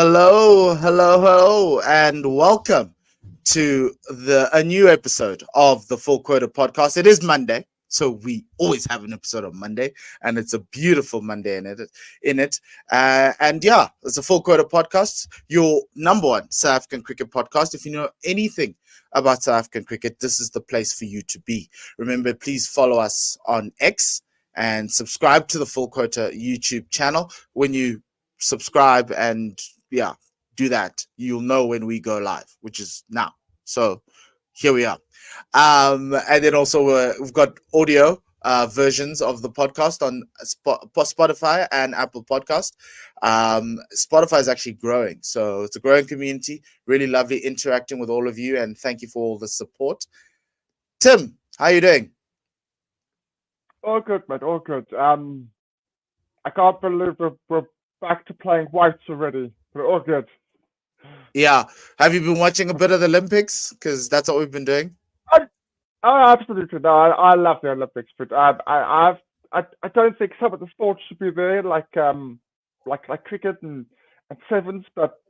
Hello, and welcome to a new episode of the Full Quota Podcast. It is Monday, so we always have an episode on Monday, and it's a beautiful Monday in it. It's a Full Quota Podcast, your number one South African cricket podcast. If you know anything about South African cricket, this is the place for you to be. Remember, please follow us on X and subscribe to the Full Quota YouTube channel. When you subscribe and do that, you'll know when we go live, which is now. So here we are. And then also we've got audio versions of the podcast on Spotify and Apple Podcast. Spotify is actually growing, so it's a growing community. Really lovely interacting with all of you, and thank you for all the support. Tim, how are you doing? All good, mate. All good. I can't believe we're back to playing whites already. We're all good. Yeah. Have you been watching a bit of the Olympics? Because that's what we've been doing. Oh, absolutely. No, I love the Olympics, but I don't think some of the sports should be there, like cricket and sevens. But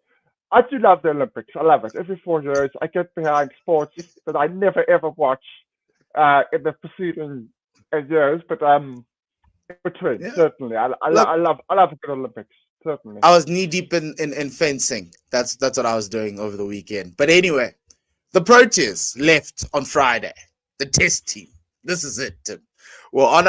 I do love the Olympics. I love it. Every 4 years, I get behind sports that I never ever watch in the preceding years. But in between, certainly, I love a good Olympics. Certainly. I was knee deep in fencing. That's what I was doing over the weekend. But anyway, the Proteas left on Friday. The test team. This is it, Tim. Well, I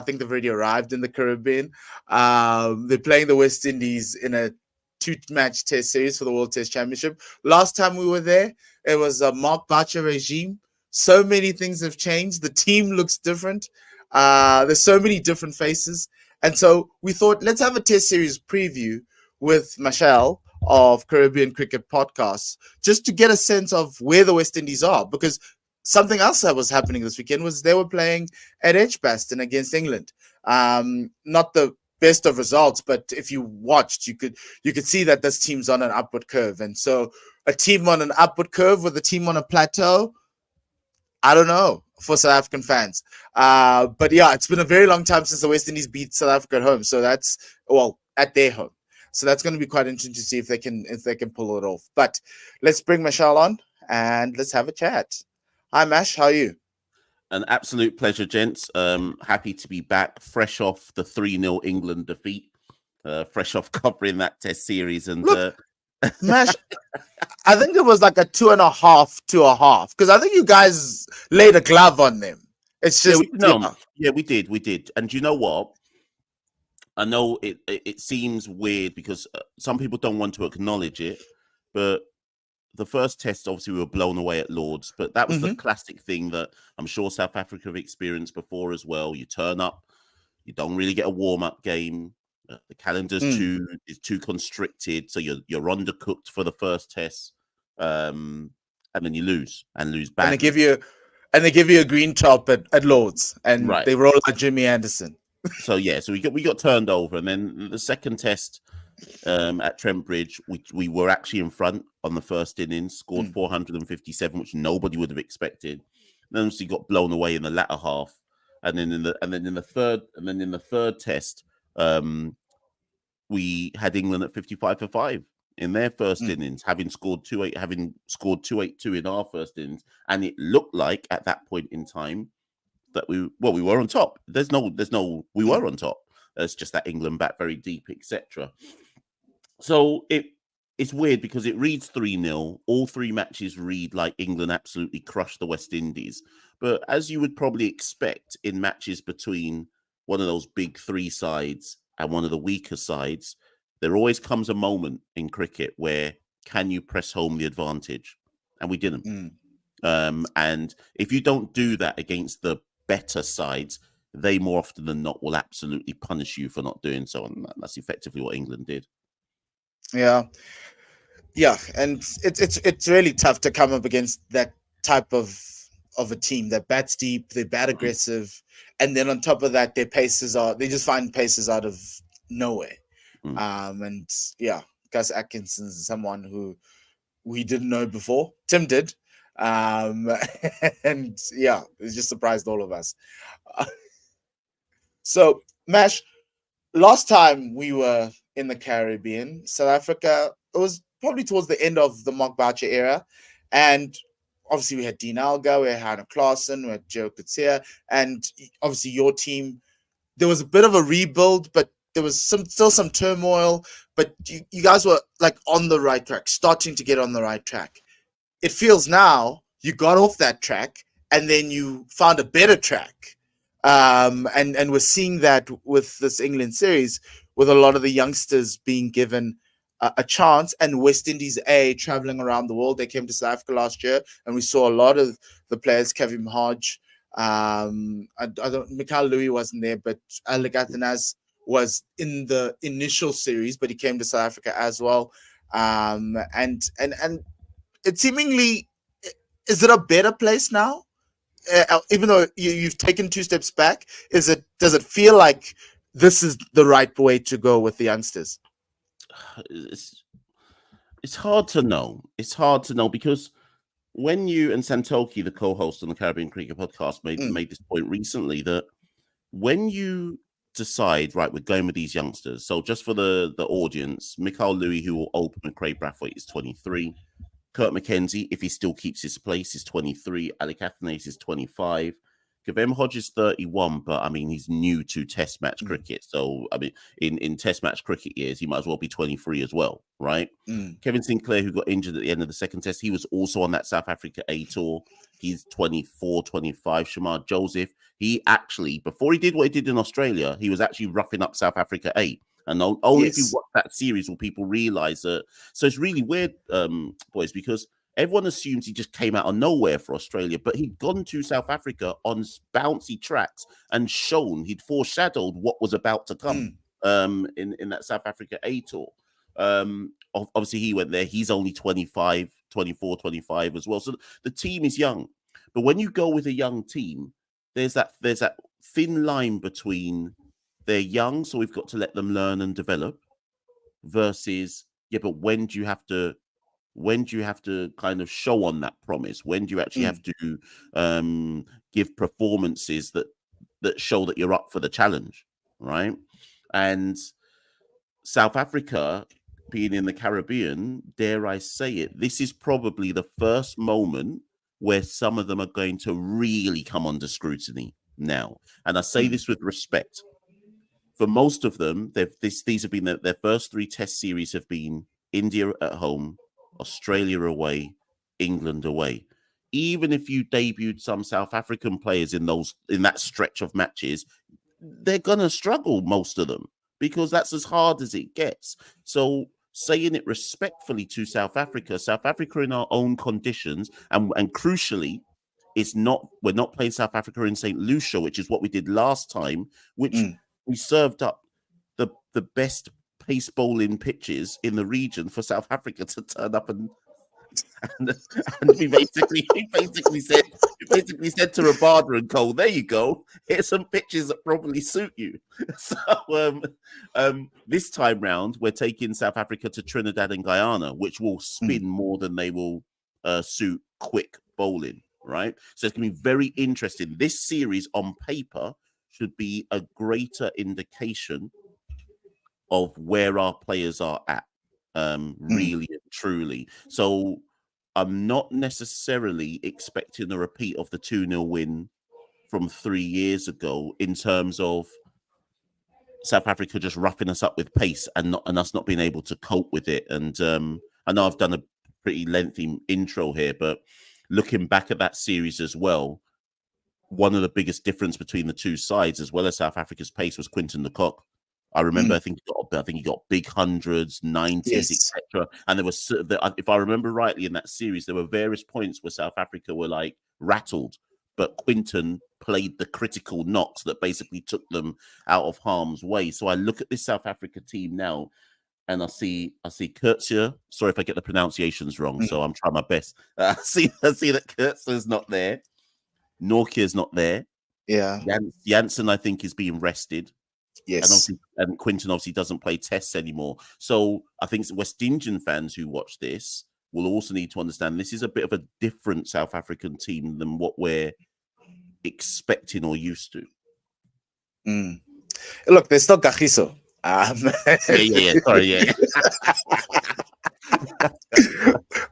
think they've already arrived in the Caribbean. They're playing the West Indies in a 2-match test series for the World Test Championship. Last time we were there, it was a Mark Bacha regime. So many things have changed. The team looks different. There's so many different faces. And so we thought, let's have a test series preview with Machel of Caribean Cricket Podcast, just to get a sense of where the West Indies are. Because something else that was happening this weekend was they were playing at Edgbaston against England. Not the best of results, but if you watched, you could see that this team's on an upward curve. And so a team on an upward curve with a team on a plateau, I don't know, for South African fans. But yeah, it's been a very long time since the West Indies beat South Africa at home. So that's, at their home. So that's going to be quite interesting to see if they can pull it off. But let's bring Machel on and let's have a chat. Hi, Mash. How are you? An absolute pleasure, gents. Happy to be back, fresh off the 3-0 England defeat, fresh off covering that test series. And Mash, I think it was like a 2.5 to a half, because I think you guys laid a glove on them. It's just we did. And you know what? I know it seems weird because some people don't want to acknowledge it, but the first test, obviously, we were blown away at Lords, but that was the classic thing that I'm sure South Africa have experienced before as well. You turn up, you don't really get a warm-up game. The calendar's too constricted, so you're undercooked for the first test, and then you lose badly. And they give you a green top at Lords, and they roll out Jimmy Anderson. So we got turned over, and then the second test at Trent Bridge, we were actually in front on the first innings, scored 457, which nobody would have expected. And then we got blown away in the latter half, and then in the third test, we had England at 55 for 5 in their first innings, having scored 282 in our first innings, and it looked like at that point in time that we were on top. We were on top. It's just that England bat very deep, etc. So it's weird because it reads 3-0. All 3 matches read like England absolutely crushed the West Indies. But as you would probably expect in matches between one of those big 3 sides and one of the weaker sides, there always comes a moment in cricket where can you press home the advantage? And we didn't. And if you don't do that against the better sides, they more often than not will absolutely punish you for not doing so. And that's effectively what England did. Yeah. And it's really tough to come up against that type of a team that bats deep, they bat aggressive, and then on top of that, they just find paces out of nowhere. And Gus Atkinson is someone who we didn't know before. Tim did. And it just surprised all of us. So, Mash, last time we were in the Caribbean, South Africa, it was probably towards the end of the Mark Boucher era. And obviously we had Dean Alga, we had Hannah Claassen, we had Joe Katia, and obviously your team. There was a bit of a rebuild, but there was still some turmoil. But you guys were like on the right track, starting to get on the right track. It feels now you got off that track and then you found a better track. And we're seeing that with this England series, with a lot of the youngsters being given a chance, and West Indies A traveling around the world. They came to South Africa last year, and we saw a lot of the players. Kevin Hodge, I don't. Machel Louis wasn't there, but Alec Athanas was in the initial series, but he came to South Africa as well. And it seemingly, is it a better place now? Even though you've taken 2 steps back, does it feel like this is the right way to go with the youngsters? It's hard to know. It's hard to know because when you and Santoki, the co-host on the Caribbean Cricket Podcast, made this point recently, that when you decide, right, we're going with these youngsters. So just for the audience, Machel Louis, who will open with Craig Brathwaite, is 23. Kurt McKenzie, if he still keeps his place, is 23. Alec Athanase is 25. Kevem Hodge is 31, but I mean, he's new to Test match cricket. So, I mean, in Test match cricket years, he might as well be 23 as well, right? Kevin Sinclair, who got injured at the end of the second test, he was also on that South Africa A tour. He's 24, 25. Shamar Joseph, he actually, before he did what he did in Australia, he was actually roughing up South Africa A. And only if you watch that series will people realize that. So it's really weird, boys, because everyone assumes he just came out of nowhere for Australia, but he'd gone to South Africa on bouncy tracks and he'd foreshadowed what was about to come in that South Africa A tour. Obviously, he went there. He's only 25, 24, 25 as well. So the team is young. But when you go with a young team, there's that thin line between they're young, so we've got to let them learn and develop, versus, but when do you have to kind of show on that promise? When do you actually have to give performances that show that you're up for the challenge, right? And South Africa, being in the Caribbean, dare I say it, this is probably the first moment where some of them are going to really come under scrutiny now. And I say this with respect. For most of them, these have been their first 3 test series have been India at home, Australia away, England away. Even if you debuted some South African players in that stretch of matches, they're gonna struggle, most of them, because that's as hard as it gets. So saying it respectfully to South Africa in our own conditions, and crucially, we're not playing South Africa in St. Lucia, which is what we did last time, which we served up the best pace bowling pitches in the region for South Africa to turn up and we basically said to Rabada and Cole, there you go, here's some pitches that probably suit you. So this time round, we're taking South Africa to Trinidad and Guyana, which will spin more than they will suit quick bowling, right? So it's going to be very interesting. This series on paper should be a greater indication of where our players are at, really and truly. So I'm not necessarily expecting a repeat of the 2-0 win from 3 years ago in terms of South Africa just roughing us up with pace and us not being able to cope with it. And I know I've done a pretty lengthy intro here, but looking back at that series as well, one of the biggest difference between the two sides, as well as South Africa's pace, was Quinton de Kock. I remember, I think he got big hundreds, 90s, etc. And there was, if I remember rightly, in that series, there were various points where South Africa were like rattled, but Quinton played the critical knocks that basically took them out of harm's way. So I look at this South Africa team now, and I see Kurtzia. Sorry if I get the pronunciations wrong, so I'm trying my best. I see that Kurtzia's not there. Nortje's not there. Yeah. Janssen, I think, is being rested. Yes. And Quinton obviously doesn't play tests anymore. So I think West Indian fans who watch this will also need to understand this is a bit of a different South African team than what we're expecting or used to. Look, there's still Kagiso. Yeah. Sorry, yeah.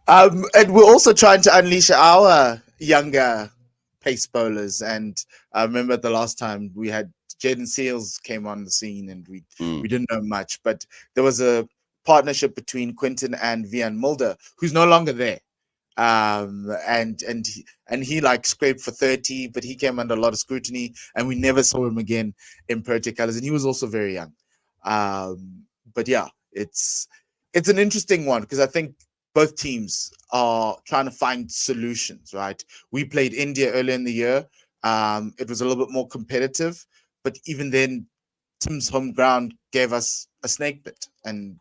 And we're also trying to unleash our younger pace bowlers. And I remember the last time we had Jaden Seals came on the scene, and we didn't know much, but there was a partnership between Quinton and Vian Mulder, who's no longer there. And he like scraped for 30, but he came under a lot of scrutiny, and we never saw him again in Protea colors. And he was also very young. But yeah, it's an interesting one because I think both teams are trying to find solutions, right? We played India earlier in the year. It was a little bit more competitive, but even then, Tim's home ground gave us a snake bit, and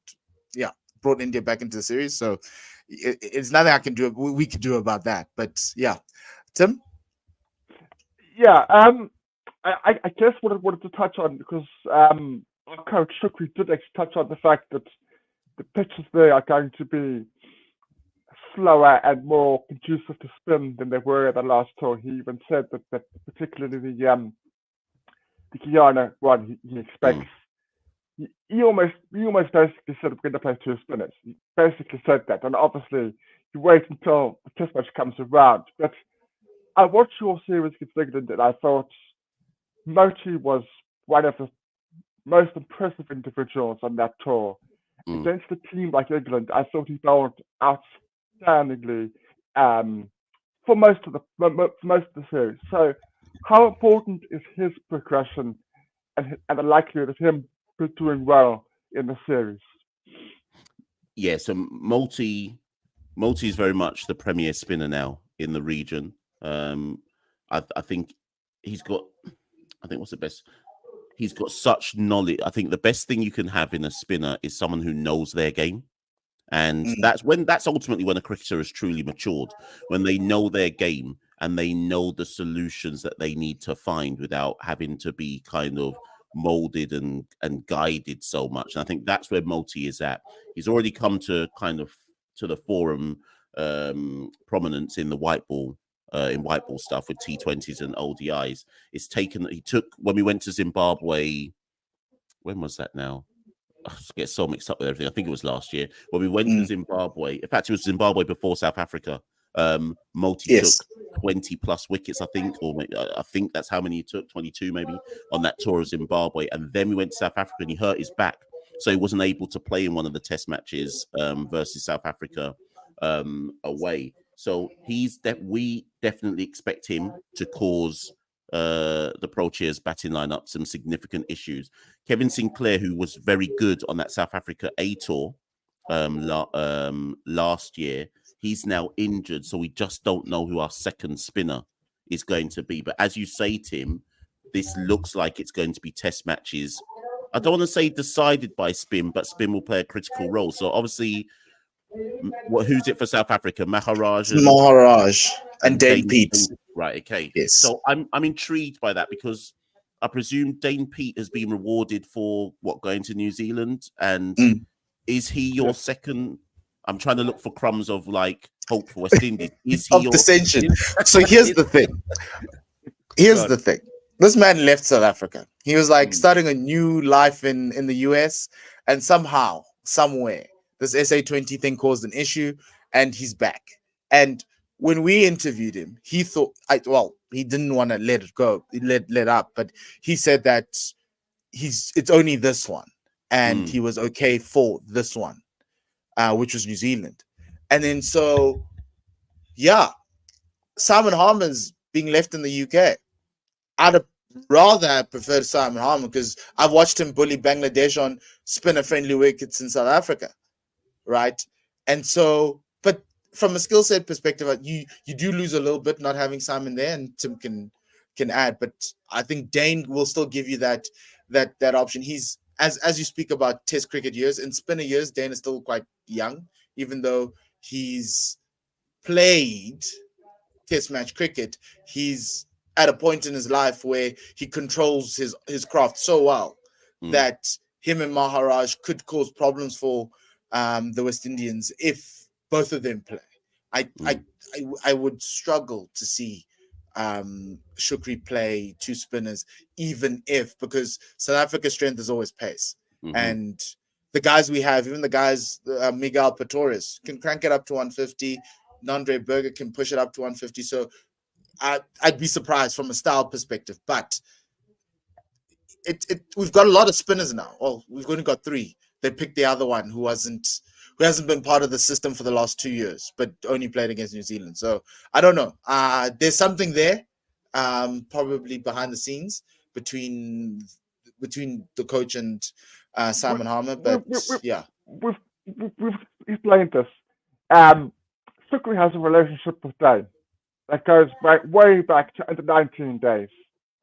yeah, brought India back into the series. So it's nothing I can do. We could do about that. But yeah, Tim. Yeah, I guess what I wanted to touch on, because our coach Shukri did actually touch on the fact that the pitches there are going to be slower and more conducive to spin than they were at the last tour. He even said that particularly the Guyana one, he expects. He almost basically said we're going to play two spinners. He basically said that, and obviously you wait until the test match comes around. But I watched your series against England, and I thought Moti was one of the most impressive individuals on that tour. Against a team like England, I thought he bowled outstandingly for most of the series. So, how important is his progression and the likelihood of him doing well in the series? Yeah, so Multi is very much the premier spinner now in the region. I think he's got. I think what's the best. He's got such knowledge. I think the best thing you can have in a spinner is someone who knows their game. And that's ultimately when a cricketer is truly matured, when they know their game and they know the solutions that they need to find without having to be kind of molded and guided so much. And I think that's where Multi is at. He's already come to kind of to the forum prominence in the white ball. In white ball stuff with T20s and ODIs. He took when we went to Zimbabwe. When was that now? I get so mixed up with everything. I think it was last year when we went to Zimbabwe. In fact, it was Zimbabwe before South Africa. Multi took 20 plus wickets, I think, or maybe, I think that's how many he took, 22 maybe, on that tour of Zimbabwe. And then we went to South Africa and he hurt his back. So he wasn't able to play in one of the test matches versus South Africa away. So we definitely expect him to cause the Proteas batting lineup some significant issues. Kevin Sinclair, who was very good on that South Africa A tour last year, he's now injured, so we just don't know who our second spinner is going to be. But as you say, Tim, this looks like it's going to be test matches. I don't want to say decided by spin, but spin will play a critical role. So obviously, who's it for South Africa? Maharaj and Dane Pete. Right, okay. Yes. So I'm intrigued by that because I presume Dane Pete has been rewarded for going to New Zealand, and is he your second? I'm trying to look for crumbs of like hope for West Indies. Is he your dissension? So here's the thing. This man left South Africa. He was like starting a new life in the US, and somehow, somewhere, this SA20 thing caused an issue, and he's back. And when we interviewed him, he thought, he didn't want to let it go, let up, but he said that it's only this one, and he was okay for this one, which was New Zealand. And then so, yeah, Simon Harmer's being left in the UK. I'd have rather preferred Simon Harmer because I've watched him bully Bangladesh on spinner-friendly wickets in South Africa, right? And so, but from a skill set perspective, you do lose a little bit not having Simon there, and Tim can add. But I think Dane will still give you that option. He's as you speak about Test cricket years, in spinner years, Dane is still quite young, even though he's played Test match cricket. He's at a point in his life where he controls his craft so well that him and Maharaj could cause problems for the West Indians if both of them play. I would struggle to see Shukri play two spinners, even if, because South Africa's strength is always pace. And the guys we have, even the guys, Miguel Pretorius can crank it up to 150. Nandre Berger can push it up to 150. So I'd be surprised from a style perspective, but we've got a lot of spinners now. Oh, we've only got 3. They picked the other one who hasn't been part of the system for the last 2 years, but only played against New Zealand. So I don't know. There's something there, probably behind the scenes between the coach and Simon Harmer. But yeah, we've explained this. Sukri has a relationship with Dane that goes way back to under 19 days,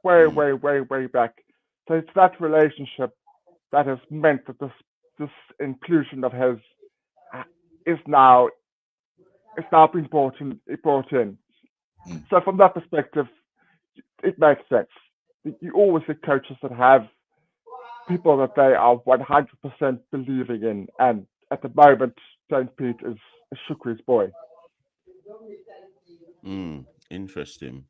way back. So it's that relationship that has meant that this inclusion of his is now being brought in. So from that perspective, it makes sense. You always see coaches that have people that they are 100% believing in, and at the moment, St. Pete is Shukri's boy. Interesting.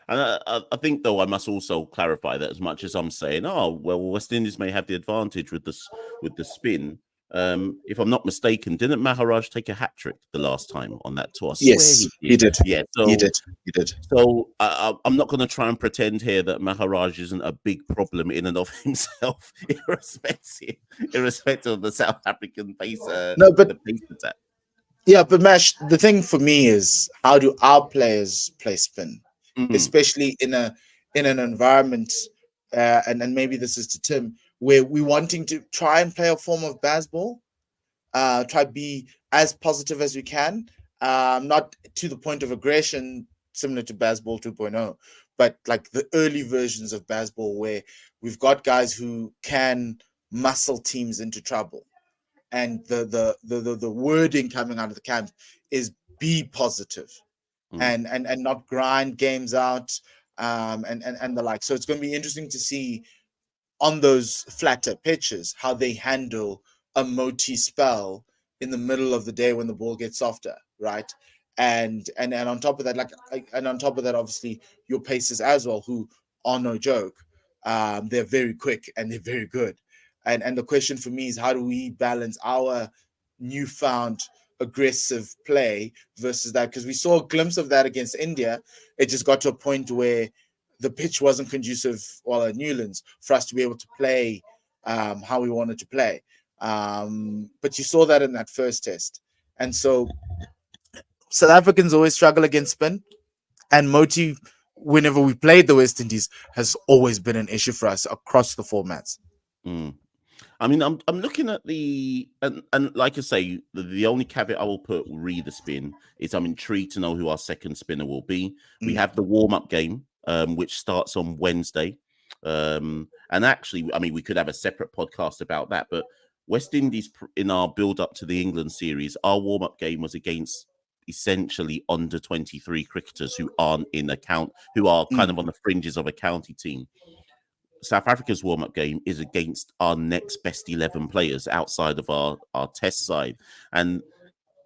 And I think, though, I must also clarify that as much as I'm saying, West Indies may have the advantage with the spin. If I'm not mistaken, didn't Maharaj take a hat trick the last time on that tour? Yes, he did. Yeah, he did. So I'm not going to try and pretend here that Maharaj isn't a big problem in and of himself, irrespective of the South African pace. The pace attack. Yeah, but Mash, the thing for me is, how do our players play spin, especially in an environment, and maybe this is to Tim, where we're wanting to try and play a form of baseball, try to be as positive as we can, not to the point of aggression, similar to baseball 2.0, but like the early versions of baseball where we've got guys who can muscle teams into trouble. And the wording coming out of the camp is be positive and not grind games out, and the like. So it's going to be interesting to see on those flatter pitches how they handle a Moti spell in the middle of the day when the ball gets softer, right? And on top of that, obviously your paces as well, who are no joke. They're very quick and they're very good. And the question for me is, how do we balance our newfound aggressive play versus that? Because we saw a glimpse of that against India. It just got to a point where the pitch wasn't conducive, at Newlands, for us to be able to play how we wanted to play. But you saw that in that first test. And so South Africans always struggle against spin. And Moti, whenever we played the West Indies, has always been an issue for us across the formats. I mean, I'm looking at and like I say, the only caveat I will put re the spin is I'm intrigued to know who our second spinner will be. We have the warm-up game, which starts on Wednesday. And actually, I mean, we could have a separate podcast about that, but West Indies, in our build-up to the England series, our warm-up game was against essentially under 23 cricketers who aren't in account, who are kind of on the fringes of a county team. South Africa's warm-up game is against our next best 11 players outside of our test side. And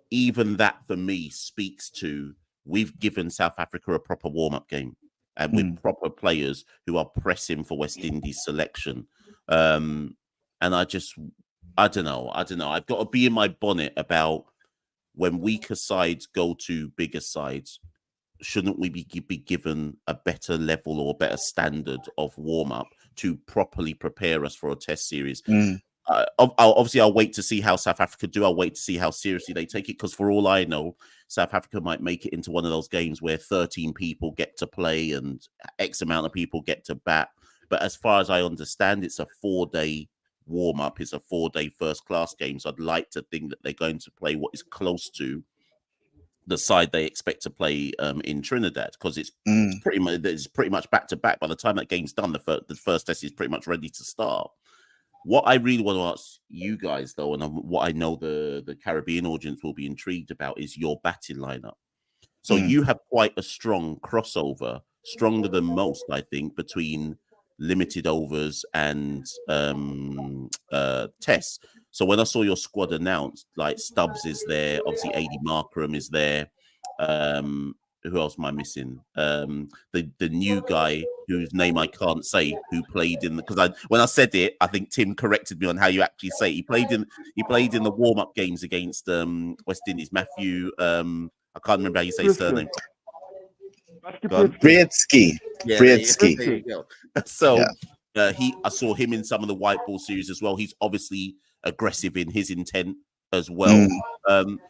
even that, for me, speaks to we've given South Africa a proper warm-up game and with proper players who are pressing for West Indies selection. And I don't know. I've got to be in my bonnet about when weaker sides go to bigger sides. Shouldn't we be given a better level or better standard of warm-up to properly prepare us for a test series? Obviously, I'll wait to see how South Africa do. I'll wait to see how seriously they take it, because for all I know, South Africa might make it into one of those games where 13 people get to play and X amount of people get to bat. But as far as I understand, it's a 4-day warm-up. It's a 4-day first-class game. So I'd like to think that they're going to play what is close to the side they expect to play in Trinidad, because it's pretty much back to back. By the time that game's done, the first test is pretty much ready to start. What I really want to ask you guys, though, and what I know the Caribbean audience will be intrigued about, is your batting lineup. So you have quite a strong crossover, stronger than most, I think, between limited overs and tests. So when I saw your squad announced, like Stubbs is there, obviously AD Markram is there, who else am I missing? The new guy whose name I can't say, who played in because when I said it, I think Tim corrected me on how you actually say it. He played in the warm up games against West Indies. Matthew, I can't remember how you say his surname. Briedsky. Yeah, Briedsky. There you go. So Yeah. I saw him in some of the white ball series as well. He's obviously aggressive in his intent as well.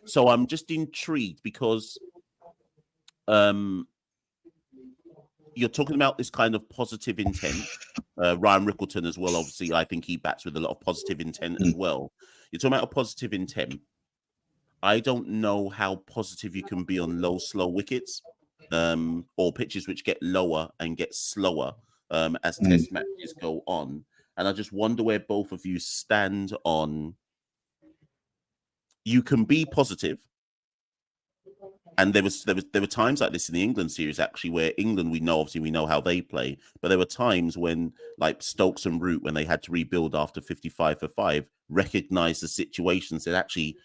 So I'm just intrigued because you're talking about this kind of positive intent. Ryan Rickleton as well, obviously, I think he bats with a lot of positive intent as well. You're talking about a positive intent. I don't know how positive you can be on low, slow wickets or pitches which get lower and get slower as test matches go on. And I just wonder where both of you stand on. You can be positive. And there were times like this in the England series, actually, where England, we know how they play. But there were times when, like Stokes and Root, when they had to rebuild after 55 for 5, recognized the situation, said, actually,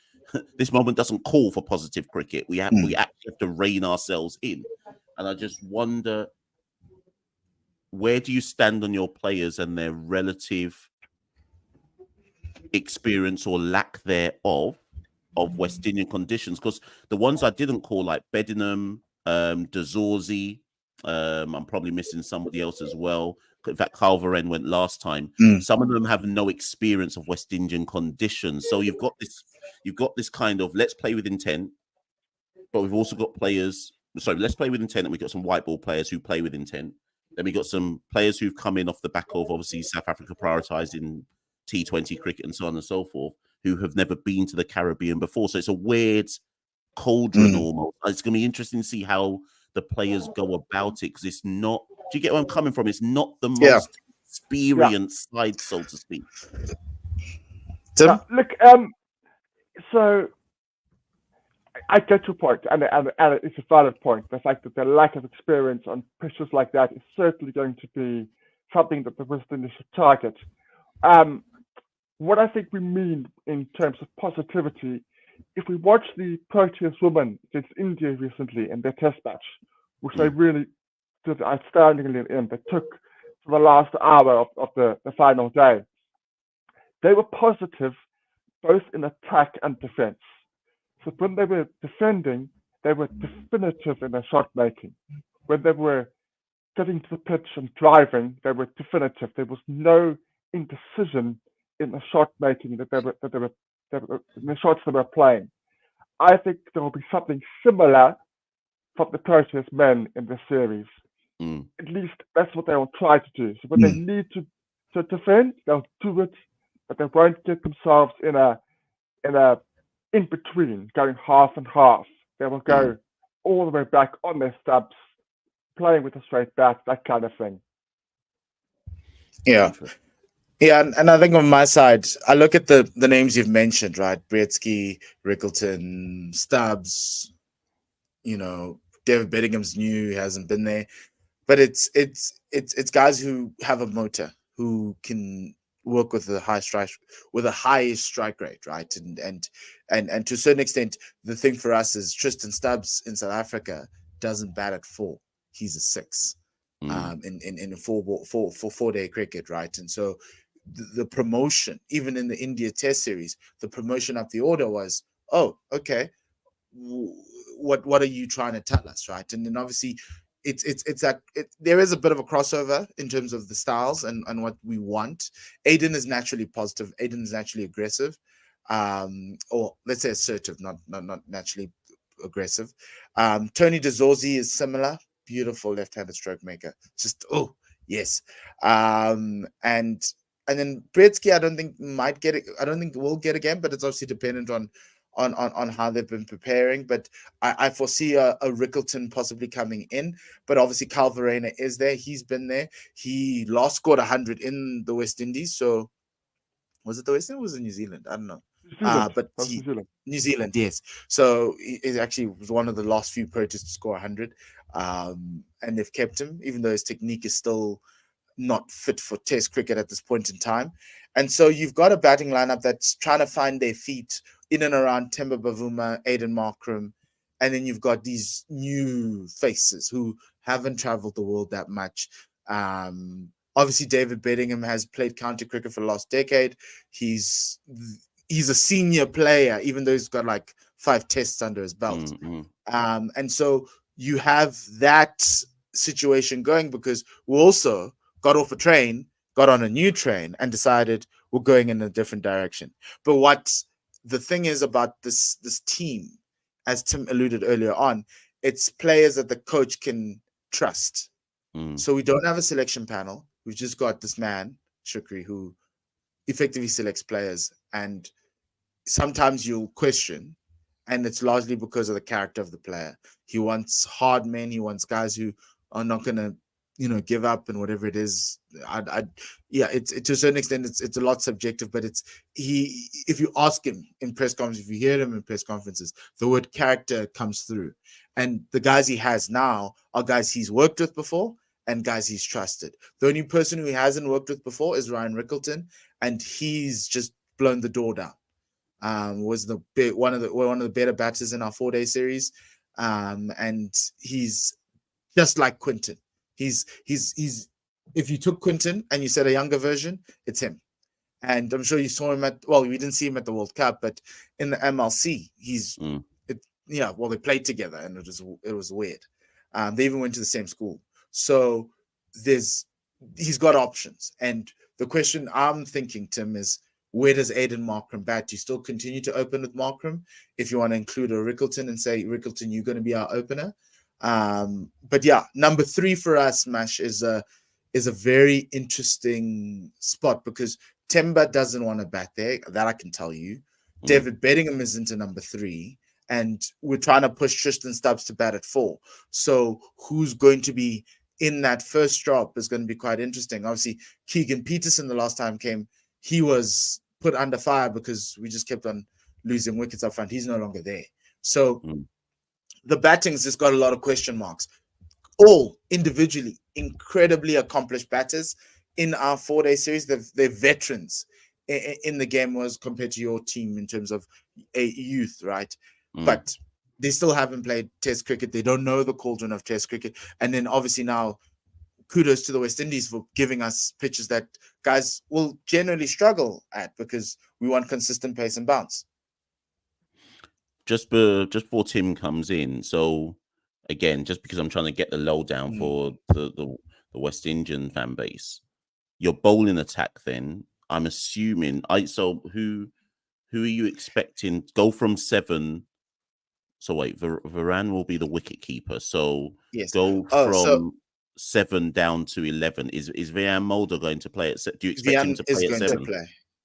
this moment doesn't call for positive cricket. We actually have to rein ourselves in. And I just wonder, where do you stand on your players and their relative experience or lack thereof of West Indian conditions? Because the ones I didn't call, like Bedingham, Dazorzi, I'm probably missing somebody else as well. In fact, Calveren went last time. Some of them have no experience of West Indian conditions. So you've got this kind of let's play with intent, but we've also got players. Sorry, let's play with intent, and we've got some white ball players who play with intent. Then we got some players who've come in off the back of obviously South Africa prioritising T20 cricket and so on and so forth, who have never been to the Caribbean before. So it's a weird cauldron almost. It's going to be interesting to see how the players go about it, because it's not. Do you get where I'm coming from? It's not the most experienced side, so to speak. Look, so I get your point, and it's a valid point. The fact that the lack of experience on pitches like that is certainly going to be something that the West Indies should target. What I think we mean in terms of positivity, if we watch the Proteas women against India recently in their test match, which they really did outstandingly in, they took for the last hour of the final day, they were positive both in attack and defense. So when they were defending, they were definitive in their shot making. When they were getting to the pitch and driving, they were definitive. There was no indecision in the shot making in the shots they were playing. I think there will be something similar from the Proteas men in this series. At least that's what they will try to do. So when they need to defend, they'll do it, but they won't get themselves in between, going half and half. They will go all the way back on their stumps, playing with a straight bat, that kind of thing. Yeah. Yeah, and I think on my side, I look at the names you've mentioned, right? Briedsky, Rickleton, Stubbs, David Beddingham's new, he hasn't been there. But it's guys who have a motor, who can work with a high strike rate, right? And to a certain extent, the thing for us is Tristan Stubbs in South Africa doesn't bat at 4. He's a 6 in a 4-day cricket, right? And so the promotion, even in the India Test series, the promotion up the order was, oh, okay, what are you trying to tell us, right? And then obviously it's that there is a bit of a crossover in terms of the styles and what we want. Aiden is naturally positive. Aiden is naturally aggressive, or let's say assertive, not naturally aggressive. Tony Dazorzi is similar, beautiful left-handed stroke maker. Just yes, and then Briedsky, I don't think might get it. I don't think we'll get again, but it's obviously dependent on how they've been preparing. But I foresee a Rickleton possibly coming in. But obviously Calvarena is there. He's been there. He last scored 100 in the West Indies. So was it the West Indies or was it New Zealand? I don't know. New Zealand, yes. So he actually was one of the last few Proteas to score 100. And they've kept him, even though his technique is still not fit for Test cricket at this point in time. And so you've got a batting lineup that's trying to find their feet in and around Temba Bavuma, Aiden Markram, and then you've got these new faces who haven't traveled the world that much. Obviously, David Bedingham has played county cricket for the last decade. He's a senior player, even though he's got like 5 tests under his belt. Mm-hmm. And so you have that situation going, because we also got off a train, got on a new train, and decided we're going in a different direction. But what the thing is about this team, as Tim alluded earlier on, it's players that the coach can trust. So we don't have a selection panel. We've just got this man, Shukri, who effectively selects players. And sometimes you'll question, and it's largely because of the character of the player. He wants hard men. He wants guys who are not going to, give up and whatever it is. It's to a certain extent, it's a lot subjective, but if you ask him in press conferences, if you hear him in press conferences, the word character comes through. And the guys he has now are guys he's worked with before and guys he's trusted. The only person who he hasn't worked with before is Ryan Rickleton, and he's just blown the door down. Was one of the better batters in our 4-day series, and he's just like Quinton. He's if you took Quinton and you said a younger version, it's him. And I'm sure you saw him we didn't see him at the World Cup, but in the MLC, they played together, and it was weird. They even went to the same school, so he's got options. And the question I'm thinking, Tim, is, where does Aiden Markram bat? Do you still continue to open with Markram if you want to include a Rickleton and say, Rickleton, you're going to be our opener? But yeah, number 3 for us, Mash, is a very interesting spot, because Temba doesn't want to bat there. That I can tell you. David Bedingham isn't a number 3, and we're trying to push Tristan Stubbs to bat at 4. So who's going to be in that first drop is going to be quite interesting. Obviously, Keegan Peterson, the last time came, he was put under fire because we just kept on losing wickets up front. He's no longer there. So the batting's just got a lot of question marks. All individually incredibly accomplished batters in our 4-day series. They're veterans in the game was compared to your team in terms of a youth, right? But they still haven't played Test cricket. They don't know the cauldron of Test cricket. And then obviously now, kudos to the West Indies for giving us pitches that guys will generally struggle at, because we want consistent pace and bounce. Just before Tim comes in, so again, just because I'm trying to get the lowdown for the West Indian fan base, your bowling attack, then I'm assuming so who are you expecting go from 7? So wait, Varane will be the wicket keeper. So yes. Go from 7 down to 11. Is Vian Mulder going to play at? Do you expect him to play at 7?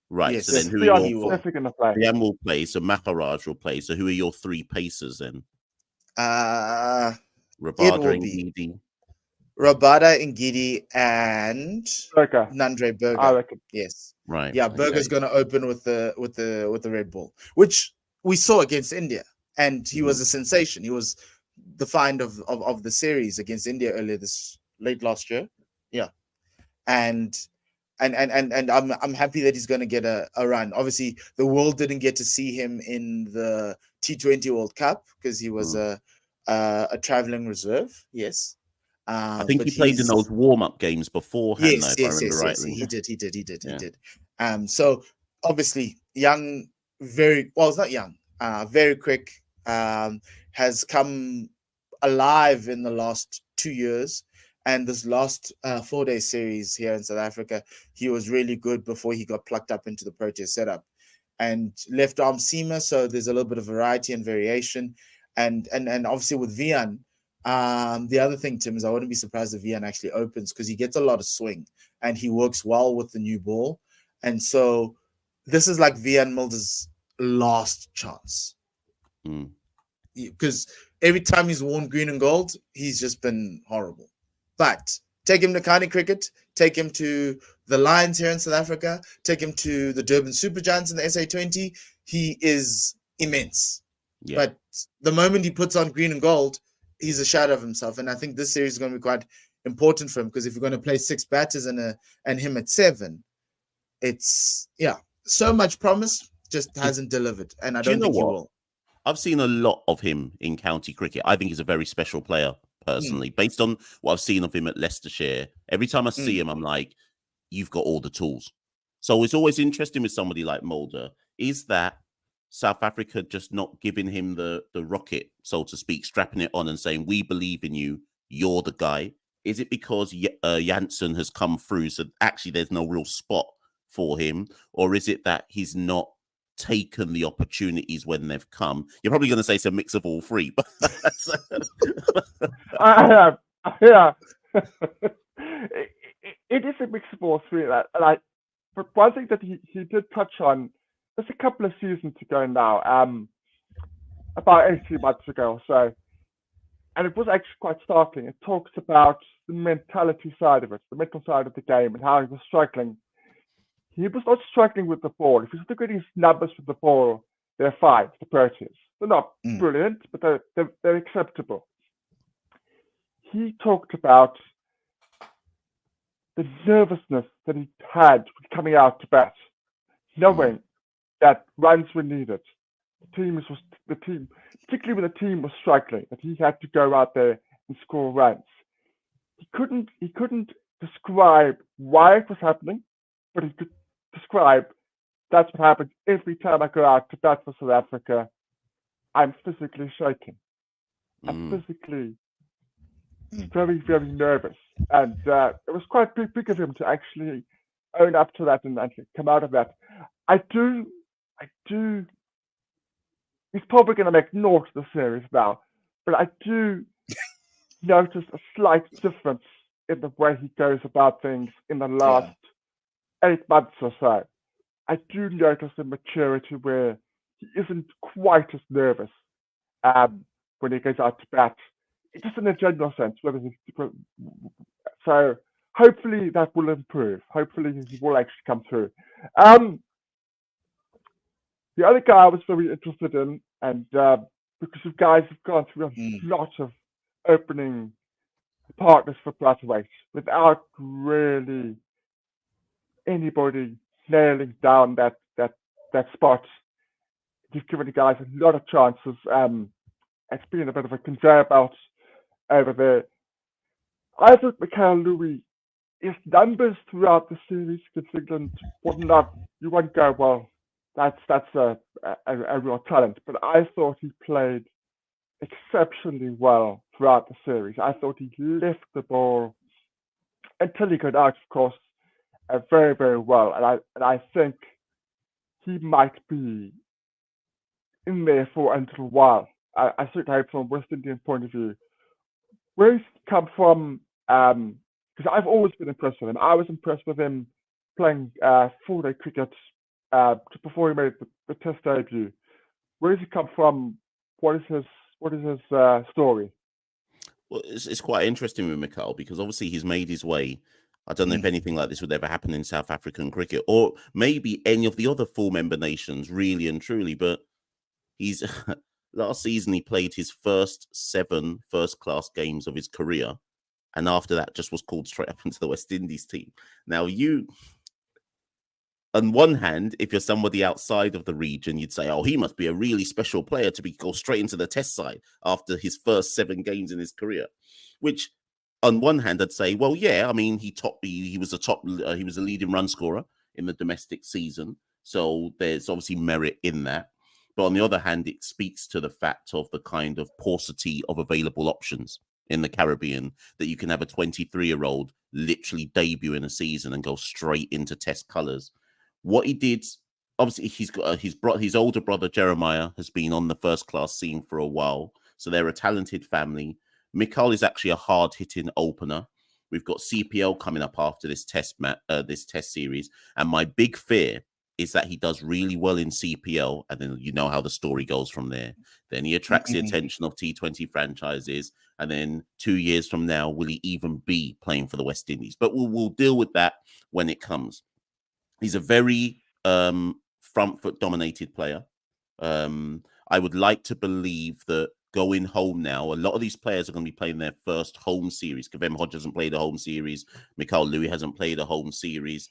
Right. Yes. So then who are your 4? Going to play? Vian will play. So Maharaj will play. So who are your 3 pacers then? Rabada, Ngidi. Rabada, Ngidi, and Nandre Berger. I reckon. Yes. Right. Yeah, Berger's going to open with the red ball, which we saw against India, and he was a sensation. He was the find of the series against India late last year. Yeah. And I'm happy that he's going to get a run. Obviously, the world didn't get to see him in the T20 World Cup because he was a traveling reserve. Yes. I think he played in those warm-up games beforehand. Yes, rightly. He did. So obviously, young, it's not young, very quick, has come alive in the last 2 years. And this last 4-day series here in South Africa, he was really good before he got plucked up into the Proteas setup. And left arm seamer, so there's a little bit of variety and variation. And obviously with Vian, the other thing, Tim, is I wouldn't be surprised if Vian actually opens, because he gets a lot of swing and he works well with the new ball. And so this is like Vian Mulder's last chance. Because every time he's worn green and gold, he's just been horrible. But take him to county cricket, take him to the Lions here in South Africa, take him to the Durban Super Giants in the SA20, he is immense. Yeah. But the moment he puts on green and gold, he's a shadow of himself. And I think this series is going to be quite important for him, because if you're going to play 6 batters and him at 7, it's so much promise, just hasn't delivered. And I don't think he will. I've seen a lot of him in county cricket. I think he's a very special player, personally, based on what I've seen of him at Leicestershire. Every time I see him, I'm like, you've got all the tools. So it's always interesting with somebody like Mulder. Is that South Africa just not giving him the rocket, so to speak, strapping it on and saying, we believe in you, you're the guy? Is it because Janssen has come through, so actually there's no real spot for him? Or is it that he's not taken the opportunities when they've come? You're probably going to say it's a mix of all three. But yeah. It is a mix of all three. But one thing that he did touch on, there's a couple of seasons ago now, about 18 months ago or so, and it was actually quite startling. It talks about the mentality side of it, the mental side of the game, and how he was struggling. He was not struggling with the ball. If you look at his numbers with the ball, they're fine, the Proteas. They're not brilliant, but they're acceptable. He talked about the nervousness that he had coming out to bat, knowing that runs were needed. The team, particularly when the team was struggling, that he had to go out there and score runs. He couldn't describe why it was happening, but he could describe that's what happens every time I go out to bat for South Africa. I'm physically shaking. I'm physically very, very nervous. And it was quite big of him to actually own up to that and actually come out of that. I do. He's probably going to make naught of the series now, but I do notice a slight difference in the way he goes about things in the last 8 months or so. I do notice a maturity where he isn't quite as nervous when he goes out to bat, just in a general sense. So hopefully that will improve. Hopefully he will actually come through. The other guy I was very interested in, and because you guys have gone through a lot of opening partners for Proteas without really anybody nailing down that spot. You've given the guys a lot of chances. It's been a bit of a conveyor belt over there. I thought Machel Louis, his numbers throughout the series against England you won't go, well, that's a real talent. But I thought he played exceptionally well throughout the series. I thought he left the ball until he got out, of course, very, very well. And I think he might be in there for a little while. I certainly hope from a West Indian point of view. Where's he come from? Because I've always been impressed with him. I was impressed with him playing full-day cricket before he made the Test debut. Where does he come from? What is his story? Well, it's quite interesting with Machel because obviously he's made his way. I don't know if anything like this would ever happen in South African cricket or maybe any of the other full member nations, really and truly. But he's last season he played his first 7 first-class games of his career, and after that just was called straight up into the West Indies team. Now on one hand, if you're somebody outside of the region, you'd say, oh, he must be a really special player to go straight into the Test side after his first 7 games in his career. Which, on one hand, I'd say, well, yeah, I mean, he was a leading run scorer in the domestic season, so there's obviously merit in that. But on the other hand, it speaks to the fact of the kind of paucity of available options in the Caribbean that you can have a 23-year-old literally debut in a season and go straight into Test colours. What he did, obviously, he's got his older brother Jeremiah has been on the first-class scene for a while, so they're a talented family. Machel is actually a hard-hitting opener. We've got CPL coming up after this Test series, and my big fear is that he does really well in CPL, and then you know how the story goes from there. Then he attracts the attention of T20 franchises, and then 2 years from now, will he even be playing for the West Indies? But we'll deal with that when it comes. He's a very front foot dominated player. I would like to believe that going home now, a lot of these players are going to be playing their first home series. Kavem Hodge hasn't played a home series. Machel Louis hasn't played a home series.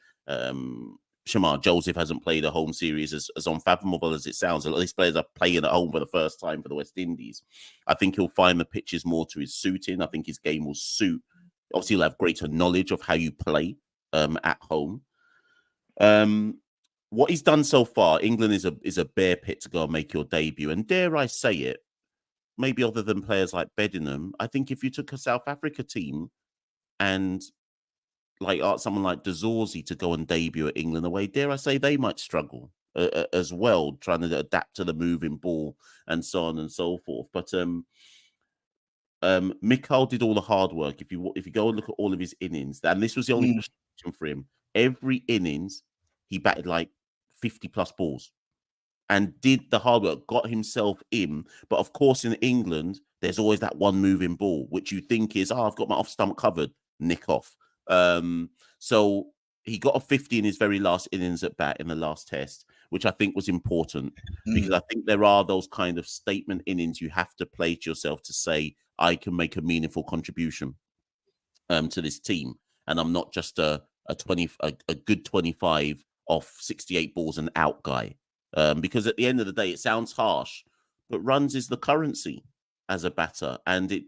Shamar Joseph hasn't played a home series as unfathomable as it sounds. A lot of these players are playing at home for the first time for the West Indies. I think he'll find the pitches more to his suiting. I think his game will suit. Obviously, he'll have greater knowledge of how you play at home. What he's done so far, England is a bear pit to go and make your debut. And dare I say it, maybe other than players like Bedingham, I think if you took a South Africa team and someone like De Zorzi to go and debut at England away, dare I say they might struggle as well, trying to adapt to the moving ball and so on and so forth. But Machel did all the hard work. If you go and look at all of his innings, and this was the only frustration for him, every innings he batted like 50 plus balls and did the hard work, got himself in. But of course, in England, there's always that one moving ball, which you think is, I've got my off stump covered, nick off. So he got a 50 in his very last innings at bat in the last test, which I think was important because I think there are those kind of statement innings you have to play to yourself to say, I can make a meaningful contribution to this team. And I'm not just a good 25 off 68 balls and out guy. Because at the end of the day, it sounds harsh, but runs is the currency as a batter. And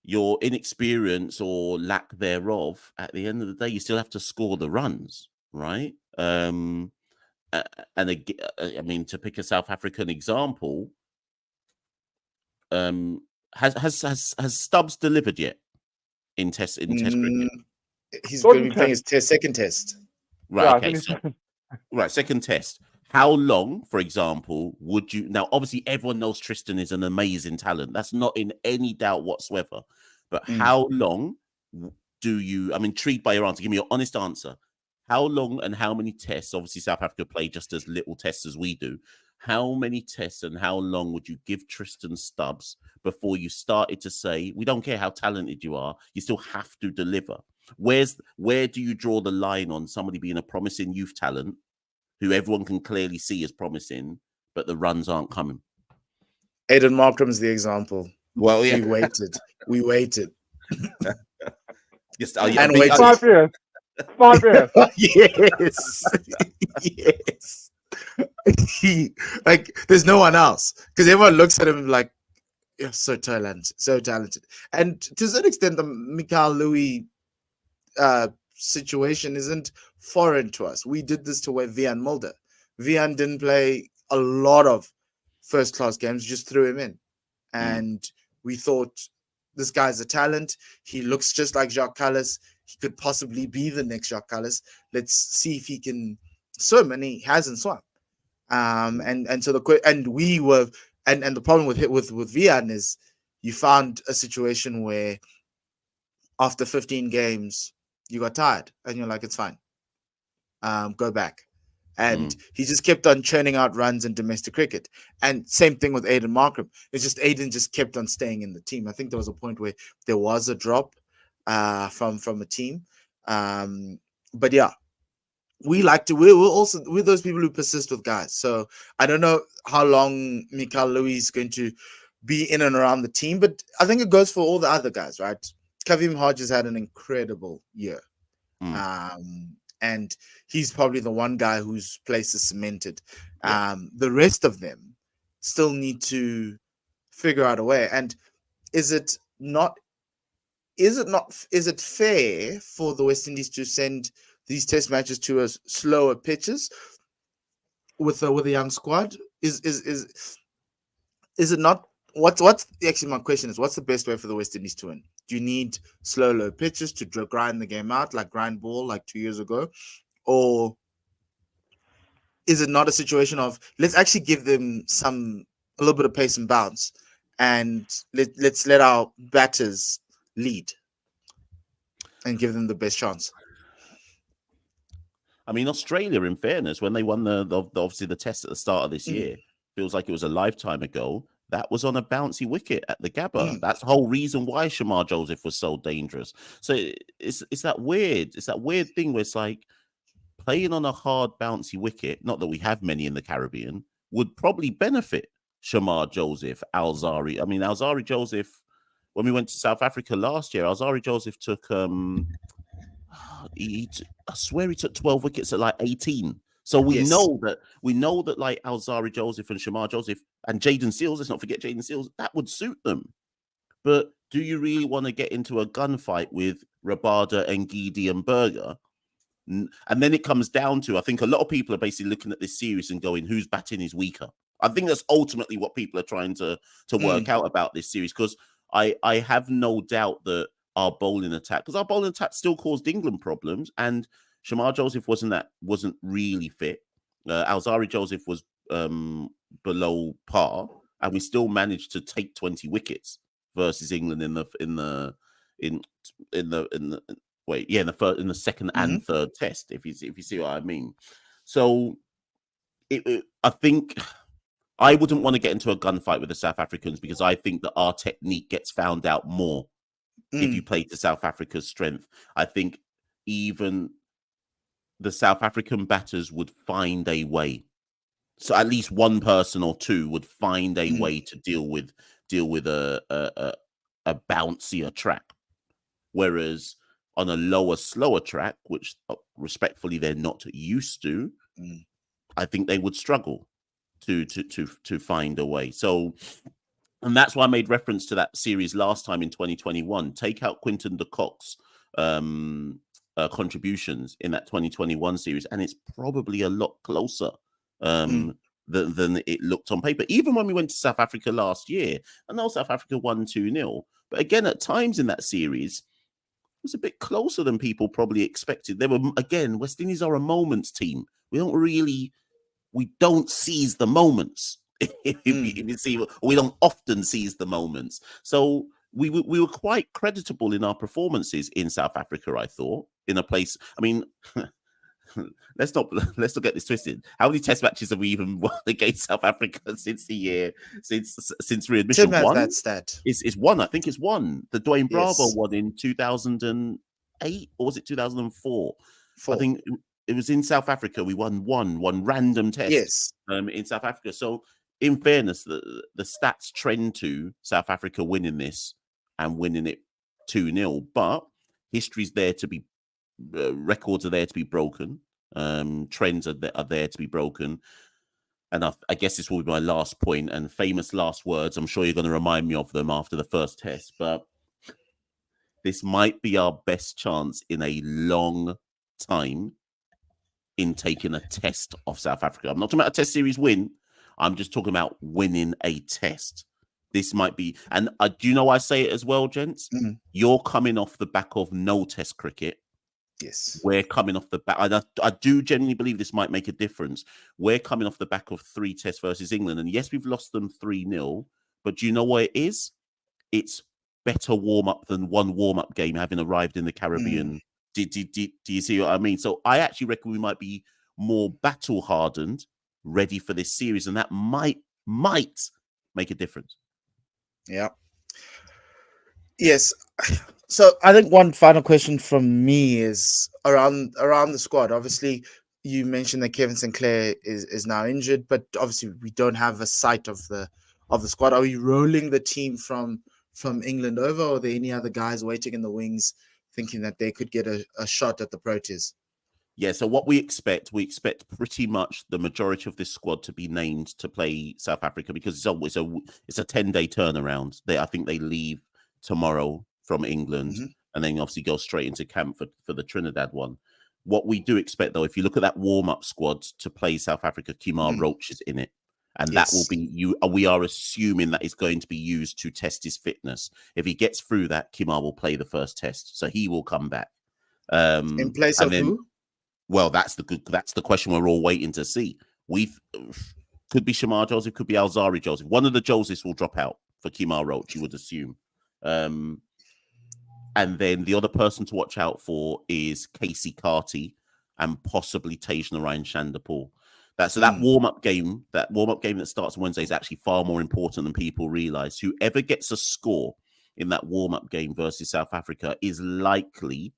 your inexperience or lack thereof, at the end of the day, you still have to score the runs, right? And again, I mean, to pick a South African example, has Stubbs delivered yet in test cricket? He's going to be playing his second test. Right. Yeah, okay. Right. Second test. How long, for example, would you now? Obviously, everyone knows Tristan is an amazing talent. That's not in any doubt whatsoever. But how long do you? I'm intrigued by your answer. Give me your honest answer. How long and how many tests? Obviously, South Africa play just as little tests as we do. How many tests and how long would you give Tristan Stubbs before you started to say, we don't care how talented you are, you still have to deliver? Where do you draw the line on somebody being a promising youth talent who everyone can clearly see as promising, but the runs aren't coming? Aiden Markram is the example. Well, yeah. We waited. Yes, and waited. 5 years. 5 years. Yes. Yes. Like, there's no one else. Because everyone looks at him like, you're so talented. And to a certain extent, the Machel Louis situation isn't foreign to us. We did this to Wiaan Mulder. Wiaan didn't play a lot of first-class games, just threw him in. And we thought, this guy's a talent. He looks just like Jacques Kallis. He could possibly be the next Jacques Kallis. Let's see if he can swim, and he hasn't swum. And the problem with Wiaan is you found a situation where after 15 games you got tired and you're like, it's fine, go back. And he just kept on churning out runs in domestic cricket. And same thing with Aiden Markram. It's just Aiden just kept on staying in the team. I think there was a point where there was a drop from a team. But yeah, we're those people who persist with guys. So I don't know how long Machel Louis is going to be in and around the team, but I think it goes for all the other guys, right? Kavim Hodges had an incredible year. And he's probably the one guy whose place is cemented. The rest of them still need to figure out a way. And is it fair for the West Indies to send these test matches to us slower pitches with a young squad? Is it not? What's actually my question is, what's the best way for the West Indies to win? Do you need slow, low pitches to grind the game out, like grind ball, like 2 years ago? Or is it not a situation of, let's actually give them a little bit of pace and bounce, and let's let our batters lead and give them the best chance? I mean, Australia, in fairness, when they won obviously the test at the start of this year, feels like it was a lifetime ago. That was on a bouncy wicket at the Gabba. That's the whole reason why Shamar Joseph was so dangerous. So it's that weird thing where it's like playing on a hard bouncy wicket, not that we have many in the Caribbean, would probably benefit Shamar Joseph, Alzari. I mean, Alzari Joseph, when we went to South Africa last year, Alzari Joseph took I swear he took 12 wickets at like 18. So we know that like Alzari Joseph and Shamar Joseph and Jaden Seals, let's not forget Jaden Seals, that would suit them. But do you really want to get into a gunfight with Rabada and Gidi and Berger? And then it comes down to, I think a lot of people are basically looking at this series and going, whose batting is weaker? I think that's ultimately what people are trying to work out about this series, because I have no doubt that our bowling attack still caused England problems, and Shamar Joseph wasn't really fit. Alzari Joseph was below par, and we still managed to take 20 wickets versus England in the second and third test, if you see what I mean. So I think I wouldn't want to get into a gunfight with the South Africans, because I think that our technique gets found out more if you play to South Africa's strength. I think even the South African batters would find a way. So at least one person or two would find a way to deal with a bouncier track. Whereas on a lower, slower track, which respectfully they're not used to, I think they would struggle to find a way. So, and that's why I made reference to that series last time in 2021. Take out Quinton de Kock's contributions in that 2021 series, and it's probably a lot closer than it looked on paper. Even when we went to South Africa last year, I know South Africa won 2-0, but again, at times in that series, it was a bit closer than people probably expected. West Indies are a moments team. We don't seize the moments. If you see, we don't often seize the moments. So we were quite creditable in our performances in South Africa, I thought, in a place. I mean, let's not get this twisted. How many test matches have we even won against South Africa since readmission? Tim has that stat. It's one. I think it's one. The Dwayne Bravo one in 2008, or was it 2004? I think it was in South Africa. We won one random test in South Africa. So in fairness, the stats trend to South Africa winning this and winning it 2-0, but history's there to be, records are there to be broken, trends are there to be broken. And I guess this will be my last point and famous last words. I'm sure you're going to remind me of them after the first test, but this might be our best chance in a long time in taking a test off South Africa. I'm not talking about a test series win. I'm just talking about winning a test. This might be, and do you know why I say it as well, gents? You're coming off the back of no test cricket. Yes. We're coming off the back. I do genuinely believe this might make a difference. We're coming off the back of 3 tests versus England. And yes, we've lost them 3-0. But do you know what it is? It's better warm-up than one warm-up game having arrived in the Caribbean. Do you see what I mean? So I actually reckon we might be more battle-hardened, ready for this series. And that might make a difference. Yeah. Yes. So I think one final question from me is around the squad. Obviously, you mentioned that Kevin Sinclair is now injured, but obviously we don't have a sight of the squad. Are we rolling the team from England over, or are there any other guys waiting in the wings thinking that they could get a shot at the Proteas? Yeah, so what we expect pretty much the majority of this squad to be named to play South Africa, because it's a 10-day turnaround. I think they leave tomorrow from England and then obviously go straight into camp for the Trinidad one. What we do expect, though, if you look at that warm-up squad to play South Africa, Kemar Roach is in it. And that will be we are assuming that is going to be used to test his fitness. If he gets through that, Kemar will play the first test. So he will come back. In place of who? Well, that's the question we're all waiting to see. Could be Shamar Joseph, could be Alzari Joseph. One of the Josephs will drop out for Kemar Roach, you would assume. And then the other person to watch out for is Casey Carty and possibly Tagenarine Shandapur. That warm-up game that starts on Wednesday is actually far more important than people realize. Whoever gets a score in that warm-up game versus South Africa is likely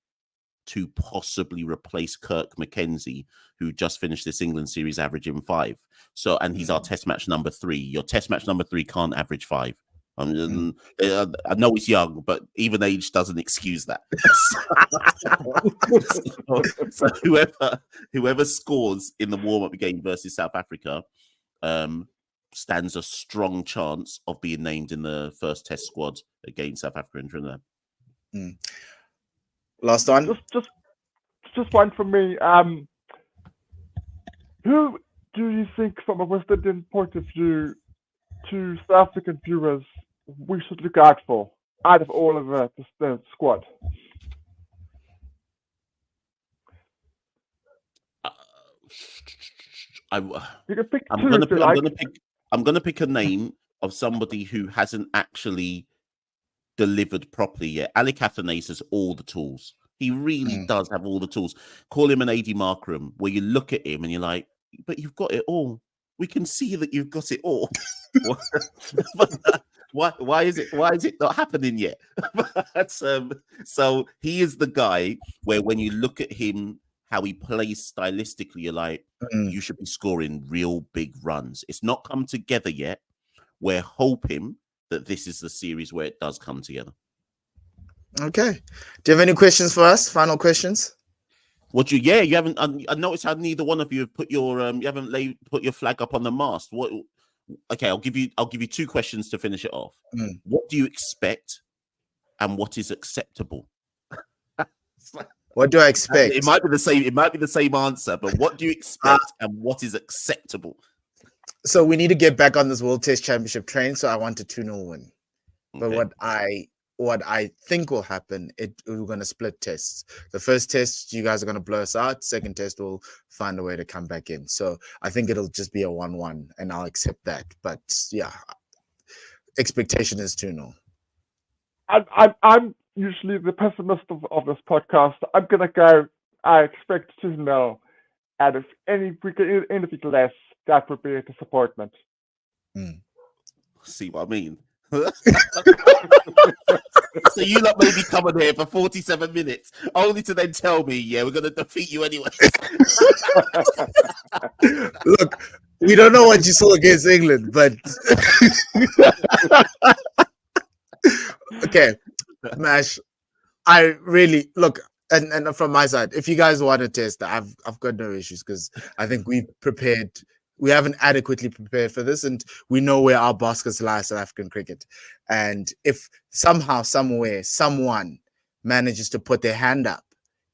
to possibly replace Kirk McKenzie, who just finished this England series averaging 5. So, and he's our test match number 3. Your test match number 3 can't average 5. I know it's young, but even age doesn't excuse that. so whoever scores in the warm-up game versus South Africa stands a strong chance of being named in the first test squad against South Africa and Trinidad. Last one. Just one from me. Who do you think, from a West Indian point of view, to South African viewers, we should look out for out of all of the squad? You can pick two if you like. I'm gonna pick a name of somebody who hasn't actually delivered properly yet. Ali Cathanas has all the tools. He really does have all the tools. Call him an AD Markram, where you look at him and you're like, but you've got it all. We can see that you've got it all. Why is it not happening yet? So he is the guy where when you look at him, how he plays stylistically, you're like, you should be scoring real big runs. It's not come together yet. We're hoping that this is the series where it does come together. Okay. Do you have any questions for us? Final questions? You haven't. I noticed how neither one of you have put your put your flag up on the mast. What? Okay, I'll give you two questions to finish it off. What do you expect, and what is acceptable? What do I expect? It might be the same. It might be the same answer, but what do you expect, and what is acceptable? So we need to get back on this World Test Championship train. So I want a 2-0 win. But what I think will happen, we're going to split tests. The first test, you guys are going to blow us out. Second test, we'll find a way to come back in. So I think it'll just be a 1-1, and I'll accept that. But yeah, expectation is 2-0. I'm usually the pessimist of this podcast. I'm going to go, I expect 2-0. And if anything less, that would be a disappointment. See what I mean? So you lot may be coming here for 47 minutes, only to then tell me, yeah, we're going to defeat you anyway. Look, we don't know what you saw against England, but okay, Mash, I really look, and from my side, if you guys want to test, I've got no issues because I think we haven't adequately prepared for this, and we know where our baskets lie, South African cricket. And if somehow, somewhere, someone manages to put their hand up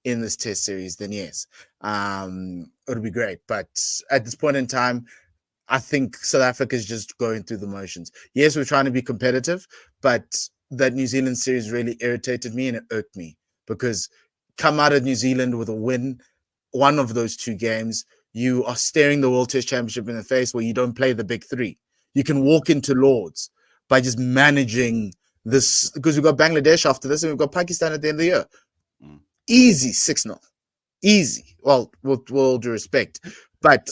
in this test series, then yes, it'll be great. But at this point in time, I think South Africa is just going through the motions. Yes, we're trying to be competitive, but that New Zealand series really irritated me and it irked me because come out of New Zealand with a win, one of those two games, you are staring the World Test Championship in the face where you don't play the big three. You can walk into Lords by just managing this, because we've got Bangladesh after this and we've got Pakistan at the end of the year. Easy 6-0. Easy. Well, with all due respect. But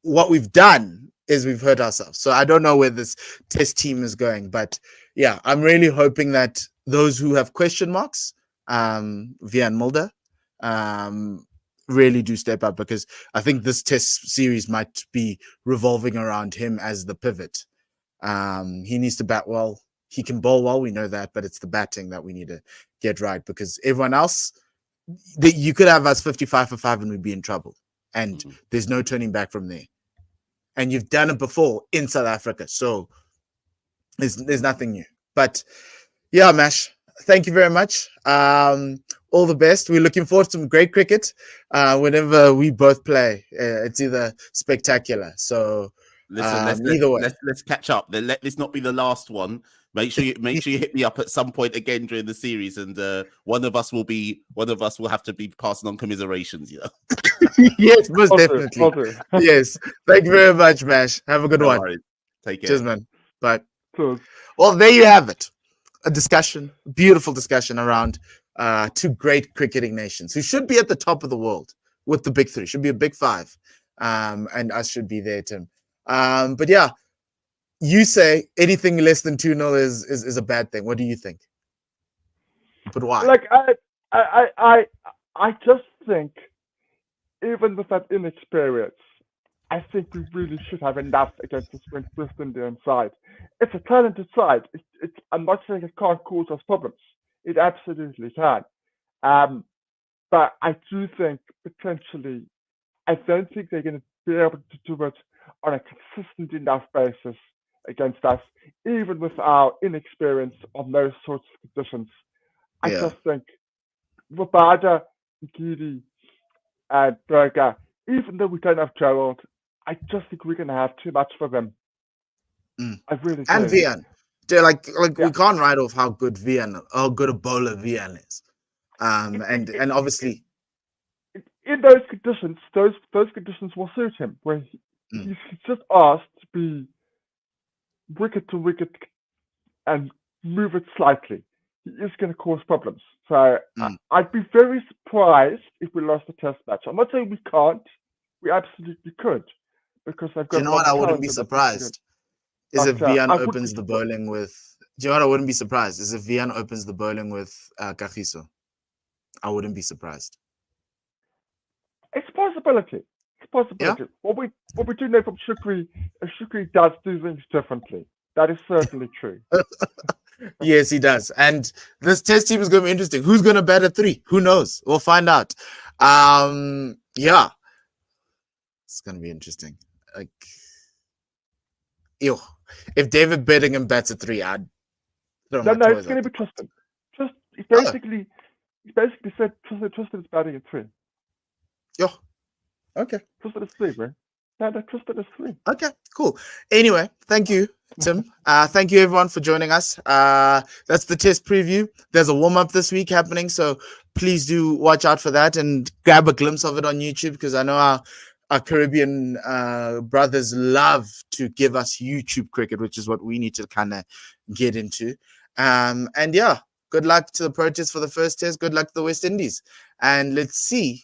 what we've done is we've hurt ourselves. So I don't know where this test team is going. But yeah, I'm really hoping that those who have question marks, Vian Mulder, really do step up, because I think this test series might be revolving around him as the pivot. He needs to bat well. He can bowl well, we know that, but it's the batting that we need to get right, because everyone else, you could have us 55 for 5 and we'd be in trouble. And there's no turning back from there. And you've done it before in South Africa, so there's nothing new. But yeah, Mash, thank you very much. All the best. We're looking forward to some great cricket whenever we both play. It's either spectacular. So either way, let's catch up. Let this not be the last one. Make sure you hit me up at some point again during the series, and one of us will have to be passing on commiserations. You know. Yes, most definitely. Yes. Thank you very much, Mash. Have a good one. Worries. Take care. Cheers, man. Bye. Cheers. Well, there you have it. A discussion, beautiful discussion around two great cricketing nations who should be at the top of the world with the big three. Should be a big five, and us should be there, Tim. But yeah, you say anything less than 2-0 is a bad thing. What do you think? But why? Like I just think, even with that inexperience, I think we really should have enough against this West Indian side. It's a talented side. I'm not saying it can't cause us problems. It absolutely can. Um, but I do think potentially, I don't think they're going to be able to do it on a consistent enough basis against us, even with our inexperience on those sorts of conditions. I Yeah. just think Rabada, Gidi, and Berger, even though we don't have Gerald, I just think we're going to have too much for them. I really And do. Vian. They're like Yeah. we can't write off how good a bowler Vian is. And obviously In those conditions, those conditions will suit him, where he's just asked to be wicket to wicket and move it slightly. He is going to cause problems. So I'd be very surprised if we lost the test match. I'm not saying we can't. We absolutely could, because they've got. Do you know what? I wouldn't be surprised. Is if Vian opens the bowling with. Do you know what? I wouldn't be surprised. Is if Vian opens the bowling with Kagiso. I wouldn't be surprised. It's a possibility. It's a possibility. Yeah? What we do know from Shukri, Shukri does do things differently. That is certainly true. Yes, he does. And this test team is going to be interesting. Who's going to bat at 3? Who knows? We'll find out. Yeah. It's going to be interesting. Like, ew. If David Bedingham bats at 3, I'd no, it's going to be Tristan. He basically said Tristan is batting at 3. Yo. Okay. Tristan is 3, bro. No, Tristan is 3. Okay, cool. Anyway, thank you, Tim. Thank you, everyone, for joining us. That's the test preview. There's a warm-up this week happening, so please do watch out for that and grab a glimpse of it on YouTube, because I know our Caribbean brothers love to give us YouTube cricket, which is what we need to kind of get into. And yeah, good luck to the Proteas for the first test. Good luck to the West Indies. And let's see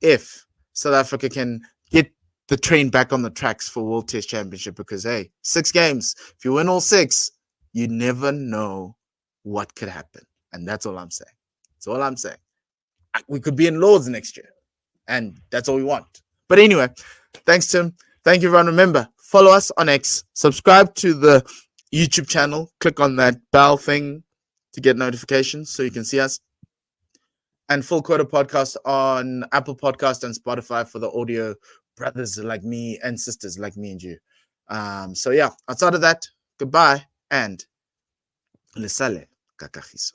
if South Africa can get the train back on the tracks for World Test Championship, because, hey, 6 games. If you win all 6, you never know what could happen. And that's all I'm saying. That's all I'm saying. We could be in Lords next year, and that's all we want. But anyway, thanks, Tim. Thank you, everyone. Remember, follow us on X. Subscribe to the YouTube channel. Click on that bell thing to get notifications so you can see us. And Full Quota Podcast on Apple Podcast and Spotify for the audio brothers like me and sisters like me and you. So yeah, outside of that, goodbye and le sale kakagiso.